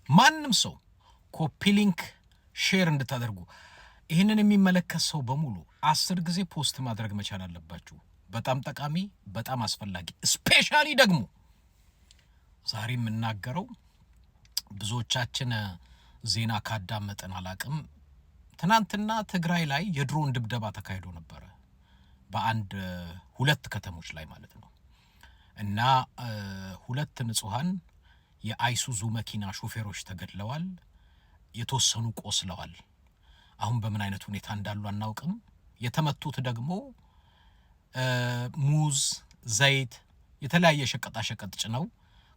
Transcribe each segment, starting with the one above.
ማንም ሰው ኮፒ ሊንክ ሼር እንድታደርጉ ይሄንን የሚመለከት ሰው በሙሉ 10 ጊዜ ፖስት ማድረግ መቻል አለባችሁ። በጣም ጠቃሚ በጣም አስፈላጊ ስፔሻሊ ደግሞ ዛሬ የምናገረው ብዙዎቻችን ዜና ካዳመጠን አላቅም ትናንትና ትግራይ ላይ የድሮን ድብደባ ተካሂዶ ነበር በአንድ ሁለት ከተሞች ላይ ማለት ነው እና ሁለት ንጹሃን የአይሱዙ መኪና ሾፌሮች ተገድለዋል የተወሰኑ ቆስለዋል አሁን በምን አይነት ሁኔታ እንዳሉ አናውቅም የተመቱት ደግሞ ሙዝ ዘይት የተለያየ ሸቀጣ ሸቀጥ ጭነው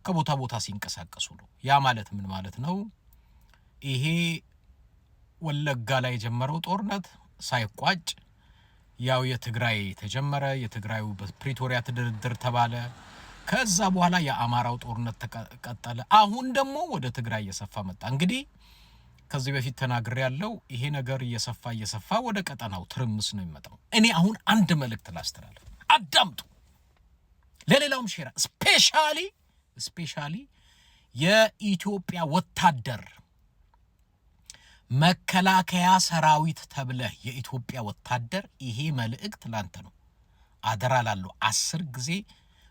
ከቦታ ቦታ ሲንቀሳቀሱ ነው ያ ማለት ምን ማለት ነው ይሄ ወለጋ ላይ የጀመረው ጦርነት ሳይቋጭ ያው የትግራይ ተጀመረ የትግራዩ በፕሪቶሪያ ተደረደር ተባለ ከዛ በኋላ የአማራው ጦርነት ተቀጠለ አሁን ደግሞ ወደ ትግራይ እየሰፋ መጣ እንግዲህ ከዚህ በፊት ተናግሬ ያለው ይሄ ነገር እየሰፋ ወደ ቀጠናው ትርምስ ነው የሚመጣው እኔ አሁን አንድ መልእክት ላስተላልፍ አዳምጡ ለሌላውም ሼር ስፔሻሊ የኢትዮጵያ ወታደር መከላከያ ሰራዊት ተብለህ የኢትዮጵያ ወታደር ይሄ መልእክት ላንተ ነው አደራ ላለው 10 ጊዜ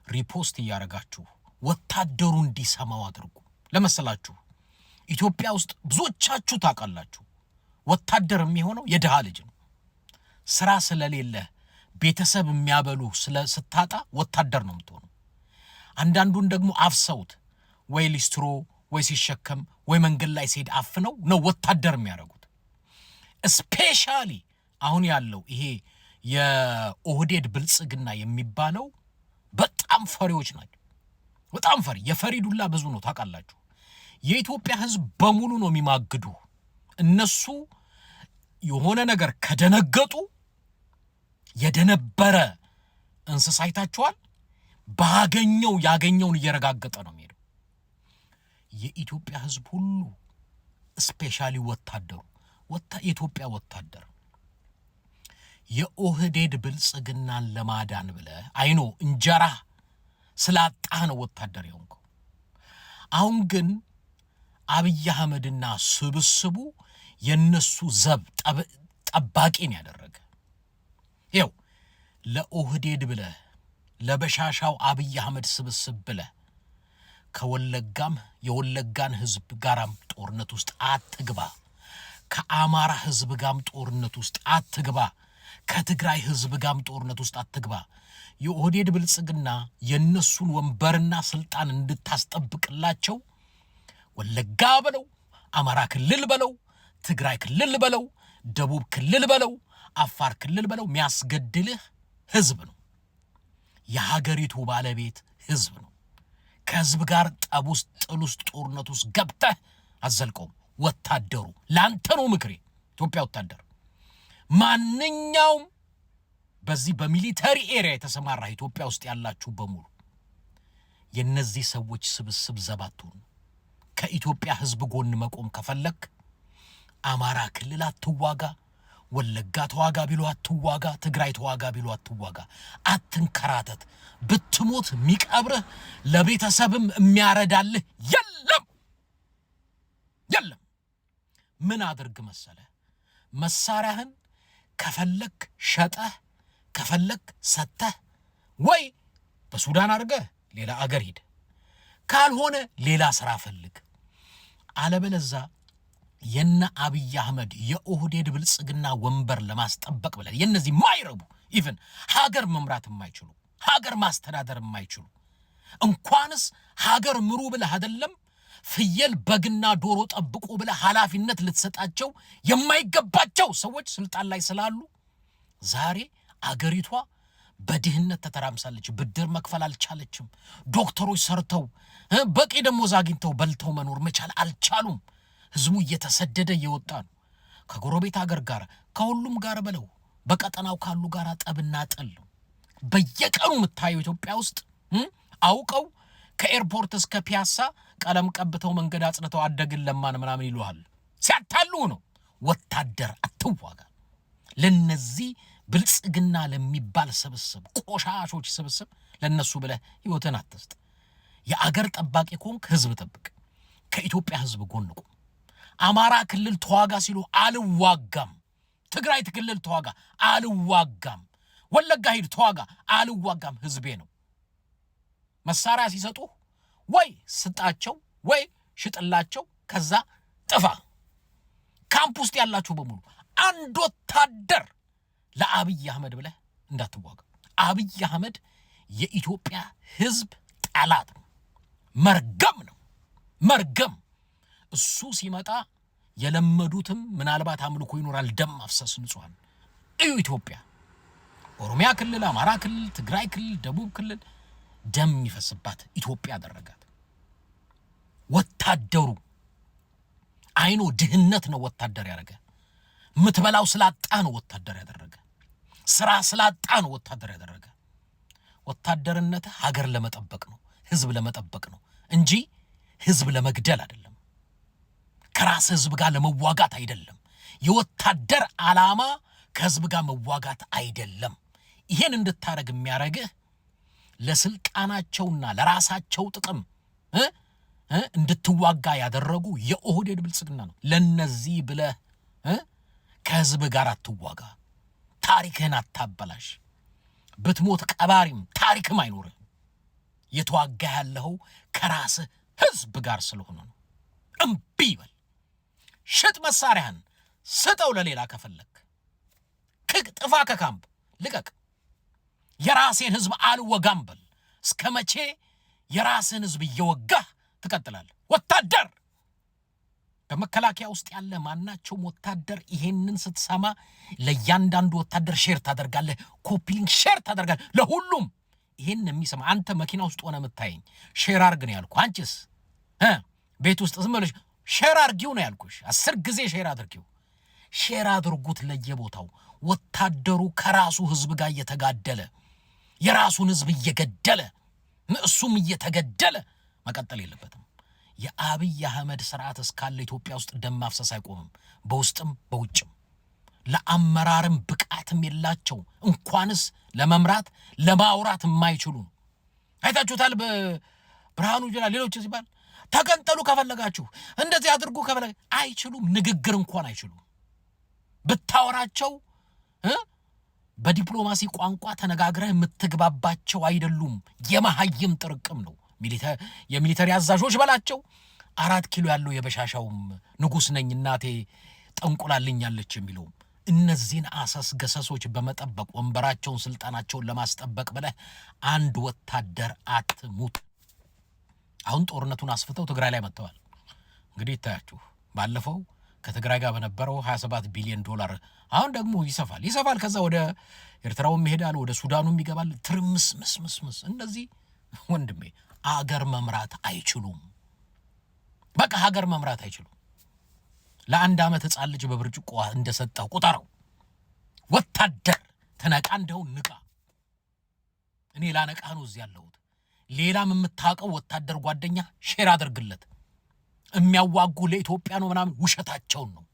ሪፖስት ያረጋችሁ ወታደሩ እንዲሰማው አድርጉ ለመሰላችሁ ኢትዮጵያ ውስጥ ብዙዎቻችሁ ታውቃላችሁ ወታደር የሚሆነው የደሃ ልጅ ነው ስራ ስለሌለ ቤተሰብ የሚያበሉ ስታጣ ወታደር ነው የምትሆነው አንዳንዱን ደግሞ አፍሰውት ወይ ሊስትሮ ወይ ሲሸከም ወይ መንገድ ላይ ሲሄድ አፍነው ነው ወታደር የሚያደርጉት ስፔሻሊ አሁን ያለው ይሄ የኦህዴድ ብልጽግና የሚባለው በጣም ፈሪዎች ናቸው በጣም ፈሪ የፈሪዱላ ብዙ ነው ታውቃላችሁ የኢትዮጵያ ህዝብ በሙሉ ነው የሚማግዱ እነሱ የሆነ ነገር ከደነገጡ የደነበረ እንስሳይታቸዋል ያገኘውን እየረጋገጠ ነው የሚሄደው የኢትዮጵያ ህዝብ ሁሉ ስፔሻሊ ወታደሩ የኢትዮጵያ ወታደር የኦህዴድ ብልጽግናን ለማዳን ብለ አይኖ እንጀራ ስላጣህ ነው ወታደር የሆንከው አሁን ግን አብይ አህመድና ስብስቡ የነሱ ዘብ ጠባቂን ያደረገ ይው ለኦህዴድ ብለ ለበሻሻው አብይ አህመድ ስብስብ ብለ ከወለጋም የወለጋን ህዝብ ጋራም ጦርነት ውስጥ አትግባ ከአማራ ህዝብ ጋም ጦርነት ውስጥ አትግባ ከትግራይ ህዝብ ጋም ጦርነት ውስጥ አትግባ የኦህዴድ ብልጽግና የነሱን ወንበርና ስልጣን እንድታስጠብቅላቸው ወለጋ በለው አማራ ክልል በለው ትግራይ ክልል በለው ደቡብ ክልል በለው አፋር ክልል በለው የሚያስገድልህ ህዝብ ነው የሀገሪቱ ባለቤት ህዝብ ነው ከህዝብ ጋር ጠብ ውስጥ ጥል ውስጥ ጦርነት ውስጥ ገብተህ አዘልቀው ወታደሩ ላንተ ነው ምክሬ ኢትዮጵያ ወታደር ማንኛውም በዚህ በሚሊተሪ ኤሪያ የተሰማራ ኢትዮጵያ ውስጥ ያላችሁ በሙሉ የነዚህ ሰዎች ስብስብ ዘባቱን ከኢትዮጵያ ህዝብ ጎን መቆም ከፈለክ አማራ ክልል አትዋጋ ወለጋ ተዋጋ ቢሉ አትዋጋ ትግራይ ተዋጋ ቢሉ አትዋጋ አትንከራተት ብትሞት ሚቀብርህ ለቤተሰብም የሚያረዳልህ የለም ምን አድርግ መሰለ መሳሪያህን ከፈለክ ሸጠህ ከፈለክ ሰተህ ወይ በሱዳን አድርገህ ሌላ አገር ሂድ ካልሆነ ሌላ ስራ ፈልግ አለበለዛ የነ አብይ አህመድ የኦህዴድ ብልጽግና ወንበር ለማስጠበቅ ብለ የነዚህ ማይረቡ ኢቭን ሀገር መምራት የማይችሉ ሀገር ማስተዳደር የማይችሉ እንኳንስ ሀገር ምሩ ብለ አይደለም ፍየል በግና ዶሮ ጠብቁ ብለ ኃላፊነት ልትሰጣቸው የማይገባቸው ሰዎች ስልጣን ላይ ስላሉ ዛሬ አገሪቷ በድህነት ተተራምሳለች ብድር መክፈል አልቻለችም ዶክተሮች ሰርተው በቂ ደሞዝ አግኝተው በልተው መኖር መቻል አልቻሉም ህዝቡ እየተሰደደ እየወጣ ነው ከጎረቤት ሀገር ጋር ከሁሉም ጋር በለው በቀጠናው ካሉ ጋር ጠብና ጠል በየቀኑ መታየው ኢትዮጵያ ውስጥ አውቀው ከኤርፖርት እስከ ፒያሳ ቀለም ቀብተው መንገድ አጽድተው አደግን ለማን ምናምን ይሉሃል ሲያታሉ ነው ወታደር አትዋጋ ለነዚህ ብልጽግና ለሚባል ስብስብ ቆሻሾች ስብስብ ለነሱ ብለ ህይወትን አትስጥ የአገር ጠባቂ ኮንክ ህዝብ ጠብቅ ከኢትዮጵያ ህዝብ ጎን ቁም። አማራ ክልል ተዋጋ ሲሉ አልዋጋም። ትግራይ ክልል ተዋጋ አልዋጋም። ወለጋ ሂድ ተዋጋ አልዋጋም። ህዝቤ ነው። መሳሪያ ሲሰጡ ወይ ስጣቸው ወይ ሽጥላቸው፣ ከዛ ጥፋ። ካምፕ ውስጥ ያላችሁ በሙሉ አንድ ወታደር ለአብይ አህመድ ብለህ እንዳትዋጋ። አብይ አህመድ የኢትዮጵያ ህዝብ ጠላት ነው፣ መርገም ነው፣ መርገም። እሱ ሲመጣ የለመዱትም ምናልባት አምልኮ ይኖራል፣ ደም ማፍሰስ ንጹሃን እዩ። ኢትዮጵያ ኦሮሚያ ክልል፣ አማራ ክልል፣ ትግራይ ክልል፣ ደቡብ ክልል ደም የሚፈስባት ኢትዮጵያ አደረጋት። ወታደሩ አይኖ ድህነት ነው ወታደር ያደረገ። ምትበላው ስላጣ ነው ወታደር ያደረገ። ስራ ስላጣ ነው ወታደር ያደረገ። ወታደርነት ሀገር ለመጠበቅ ነው፣ ህዝብ ለመጠበቅ ነው እንጂ ህዝብ ለመግደል አይደለም። ከራስ ህዝብ ጋር ለመዋጋት አይደለም። የወታደር ዓላማ ከህዝብ ጋር መዋጋት አይደለም። ይሄን እንድታረግ የሚያረግህ ለስልጣናቸውና ለራሳቸው ጥቅም እንድትዋጋ ያደረጉ የኦህዴድ ብልጽግና ነው። ለነዚህ ብለህ ከህዝብ ጋር አትዋጋ። ታሪክህን አታበላሽ። ብትሞት ቀባሪም ታሪክም አይኖርም። የተዋጋ ያለው ከራስህ ህዝብ ጋር ስለሆነ ነው። እምቢ በል። ሽጥ መሳሪያህን ስጠው ለሌላ ከፈለክ። ጥፋ ከካምፕ ልቀቅ። የራሴን ህዝብ አልወጋም በል። እስከ መቼ የራስን ህዝብ እየወጋህ ትቀጥላለህ? ወታደር በመከላከያ ውስጥ ያለ ማናቸውም ወታደር ይሄንን ስትሰማ ለእያንዳንዱ ወታደር ሼር ታደርጋለህ። ኮፒሊንግ ሼር ታደርጋለህ ለሁሉም። ይሄን የሚሰማ አንተ መኪና ውስጥ ሆነ የምታየኝ ሼር አርግ ነው ያልኩህ። አንቺስ ቤት ውስጥ ዝም ብለሽ ሼር አርጊው ነው ያልኩሽ። 10 ጊዜ ሼር አድርጊው። ሼር አድርጉት ለየቦታው። ወታደሩ ከራሱ ህዝብ ጋር እየተጋደለ የራሱን ህዝብ እየገደለ እሱም እየተገደለ መቀጠል የለበትም። የአብይ አህመድ ስርዓት እስካለ ኢትዮጵያ ውስጥ ደም ማፍሰስ አይቆምም፣ በውስጥም በውጭም። ለአመራርም ብቃትም የላቸው፣ እንኳንስ ለመምራት ለማውራት የማይችሉ። አይታችሁታል ብርሃኑ ጁላ ሌሎች ሲባል ተገንጠሉ ከፈለጋችሁ እንደዚህ አድርጉ ከፈለጋችሁ አይችሉም። ንግግር እንኳን አይችሉም። ብታወራቸው በዲፕሎማሲ ቋንቋ ተነጋግረህ የምትግባባቸው አይደሉም። የመሀይም ጥርቅም ነው። የሚሊተሪ አዛዦች በላቸው 4 ኪሎ ያለው የበሻሻውም ንጉስ ነኝ እናቴ ጠንቁላልኛለች የሚለው እነዚህን አሰስ ገሰሶች በመጠበቅ ወንበራቸውን ስልጣናቸውን ለማስጠበቅ ብለህ አንድ ወታደር አትሙት። አሁን ጦርነቱን አስፍተው ትግራይ ላይ መጥተዋል። እንግዲህ ይታያችሁ ባለፈው ከትግራይ ጋር በነበረው 27 ቢሊዮን ዶላር አሁን ደግሞ ይሰፋል። ከዛ ወደ ኤርትራውም ይሄዳል፣ ወደ ሱዳኑም ይገባል። ትርምስ ምስምስ። እነዚህ ወንድሜ አገር መምራት አይችሉም። በቃ ሀገር መምራት አይችሉም። ለአንድ ዓመት ህፃን ልጅ በብርጭቆ እንደሰጠው ቁጠረው። ወታደር ተነቃ እንደው ንቃ። እኔ ላነቃ ነው እዚህ ያለሁት። ሌላም የምታውቀው ወታደር ጓደኛ ሼር አድርግለት። የሚያዋጉ ለኢትዮጵያ ነው ምናምን ውሸታቸውን ነው።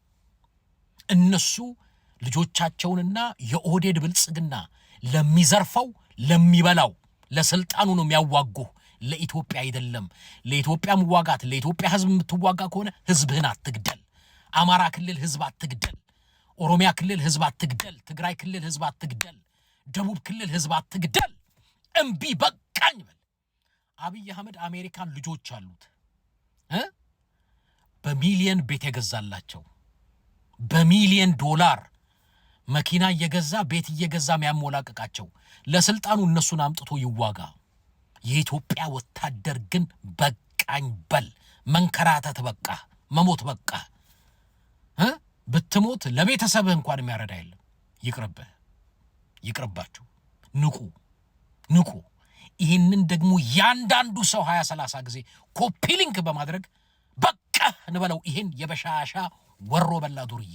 እነሱ ልጆቻቸውንና የኦህዴድ ብልጽግና ለሚዘርፈው ለሚበላው ለስልጣኑ ነው የሚያዋጉ፣ ለኢትዮጵያ አይደለም። ለኢትዮጵያ መዋጋት ለኢትዮጵያ ህዝብ የምትዋጋ ከሆነ ህዝብህን አትግደል። አማራ ክልል ህዝብ አትግደል። ኦሮሚያ ክልል ህዝብ አትግደል። ትግራይ ክልል ህዝብ አትግደል። ደቡብ ክልል ህዝብ አትግደል። እምቢ በቃኝ በል። አብይ አህመድ አሜሪካን ልጆች አሉት፣ በሚሊየን ቤት የገዛላቸው፣ በሚሊየን ዶላር መኪና እየገዛ ቤት እየገዛ የሚያሞላቀቃቸው። ለስልጣኑ እነሱን አምጥቶ ይዋጋ። የኢትዮጵያ ወታደር ግን በቃኝ በል። መንከራተት በቃ፣ መሞት በቃ። ብትሞት ለቤተሰብህ እንኳን የሚያረዳ የለም። ይቅርባችሁ። ንቁ። ይህንን ደግሞ ያንዳንዱ ሰው 20-30 ጊዜ ኮፒ ሊንክ በማድረግ በቃ እንበለው። ይሄን የበሻሻ ወሮ በላ ዱርዬ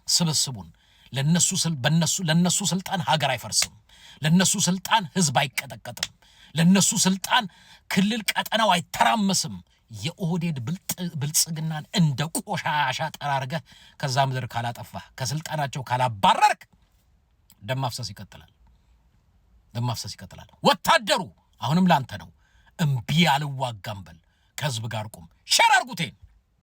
ስብስቡን ለነሱ ስልጣን ሀገር አይፈርስም። ለነሱ ስልጣን ህዝብ አይቀጠቀጥም። ለነሱ ስልጣን ክልል ቀጠናው አይተራመስም። የኦህዴድ ብልጽግናን እንደ ቆሻሻ ጠራርገህ ከዛ ምድር ካላጠፋህ፣ ከስልጣናቸው ካላባረርክ ደም ማፍሰስ ይቀጥላል። ወታደሩ አሁንም ላንተ ነው። እምቢ አልዋጋም በል። ከህዝብ ጋር ቁም። ሸር አርጉቴን